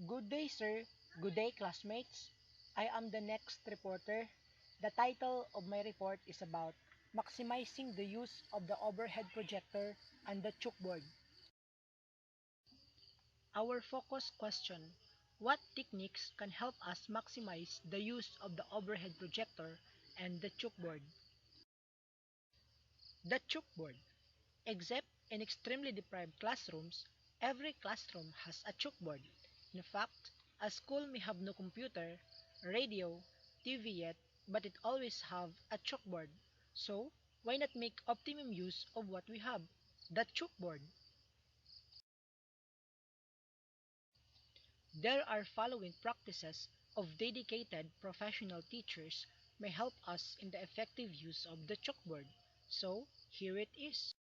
Good day, sir. Good day, classmates. I am the next reporter. The title of my report is about maximizing the use of the overhead projector and the chalkboard. Our focus question: what techniques can help us maximize the use of the overhead projector and the chalkboard? The chalkboard. Except in extremely deprived classrooms, every classroom has a chalkboard. In fact, a school may have no computer, radio, TV yet, but it always have a chalkboard. So, why not make optimum use of what we have? The chalkboard. There are following practices of dedicated professional teachers may help us in the effective use of the chalkboard. So, here it is.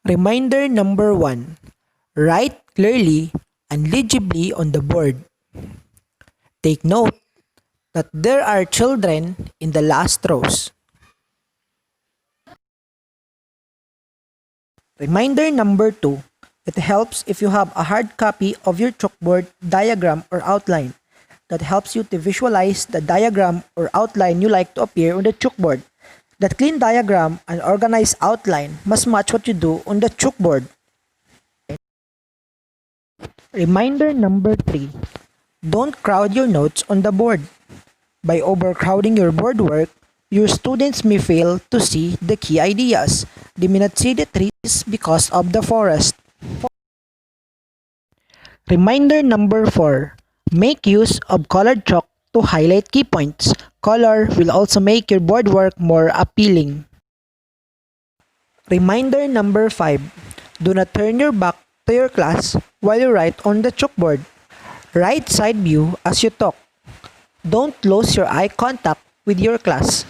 Reminder number 1. Write clearly and legibly on the board. Take note that there are children in the last rows. Reminder number 2. It helps if you have a hard copy of your chalkboard diagram or outline. That helps you to visualize the diagram or outline you like to appear on the chalkboard. That clean diagram and organized outline must match what you do on the chalkboard. Reminder number 3. Don't crowd your notes on the board. By overcrowding your board work, your students may fail to see the key ideas. They may not see the trees because of the forest. Reminder number 4. Make use of colored chalk to highlight key points. Color will also make your board work more appealing. Reminder number 5. Do not turn your back to your class while you write on the chalkboard. Write side view as you talk. Don't lose your eye contact with your class.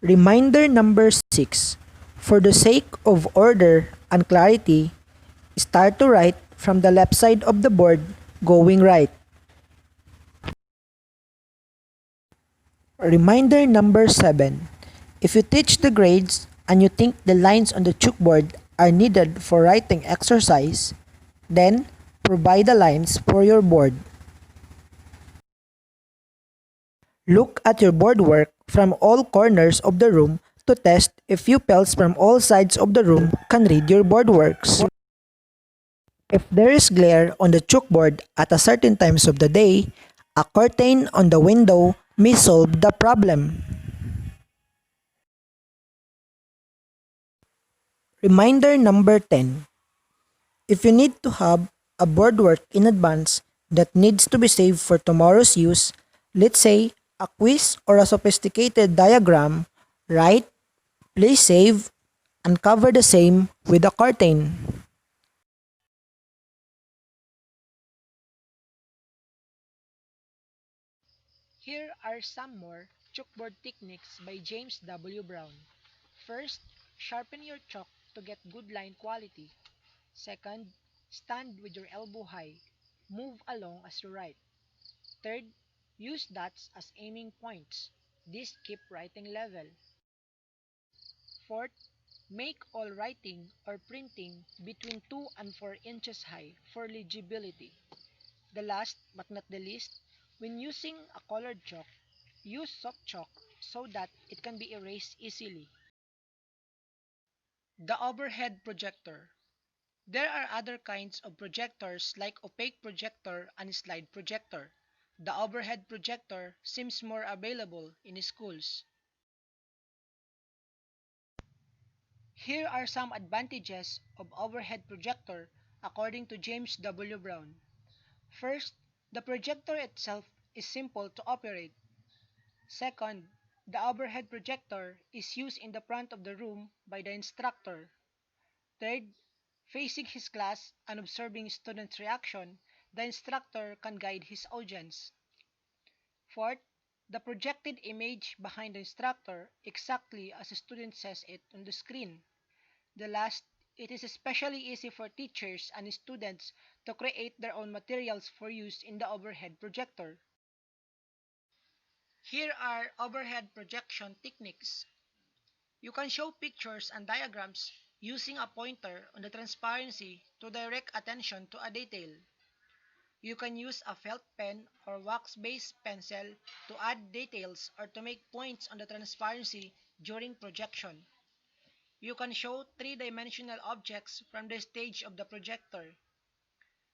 Reminder number 6. For the sake of order and clarity, start to write from the left side of the board going right. Reminder number 7. If you teach the grades and you think the lines on the chalkboard are needed for writing exercise, then provide the lines for your board. Look at your board work from all corners of the room to test if pupils from all sides of the room can read your board works. If there is glare on the chalkboard at a certain times of the day, a curtain on the window may solve the problem. Reminder number 10. If you need to have a board work in advance that needs to be saved for tomorrow's use, let's say a quiz or a sophisticated diagram, write, please save, and cover the same with a curtain. Here are some more chalkboard techniques by James W. Brown. First, sharpen your chalk to get good line quality. Second, stand with your elbow high. Move along as you write. Third, use dots as aiming points. These keep writing level. Fourth, make all writing or printing between 2 and 4 inches high for legibility. The last but not the least, when using a colored chalk, use soft chalk so that it can be erased easily. The overhead projector. There are other kinds of projectors like opaque projector and slide projector. The overhead projector seems more available in schools. Here are some advantages of overhead projector according to James W. Brown. First, the projector itself is simple to operate. Second, the overhead projector is used in the front of the room by the instructor. Third, facing his class and observing students' reaction, the instructor can guide his audience. Fourth, the projected image behind the instructor exactly as the student says it on the screen. The last, it is especially easy for teachers and students to create their own materials for use in the overhead projector. Here are overhead projection techniques. You can show pictures and diagrams using a pointer on the transparency to direct attention to a detail. You can use a felt pen or wax-based pencil to add details or to make points on the transparency during projection. You can show three-dimensional objects from the stage of the projector.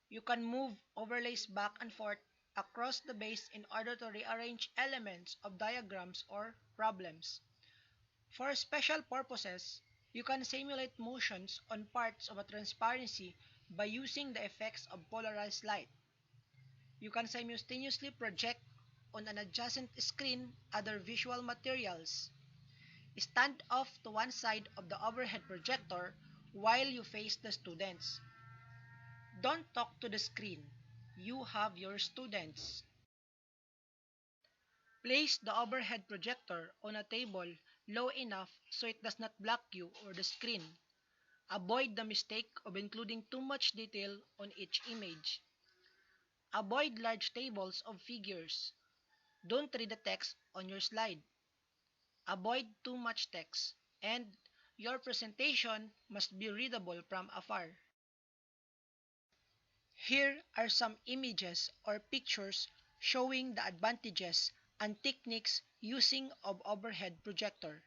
You can move overlays back and forth across the base in order to rearrange elements of diagrams or problems. For special purposes, you can simulate motions on parts of a transparency by using the effects of polarized light. You can simultaneously project on an adjacent screen other visual materials. Stand off to one side of the overhead projector while you face the students. Don't talk to the screen. You have your students. Place the overhead projector on a table low enough so it does not block you or the screen. Avoid the mistake of including too much detail on each image. Avoid large tables of figures. Don't read the text on your slide. Avoid too much text. And your presentation must be readable from afar. Here are some images or pictures showing the advantages and techniques using of overhead projector.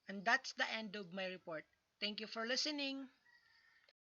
And that's the end of my report. Thank you for listening.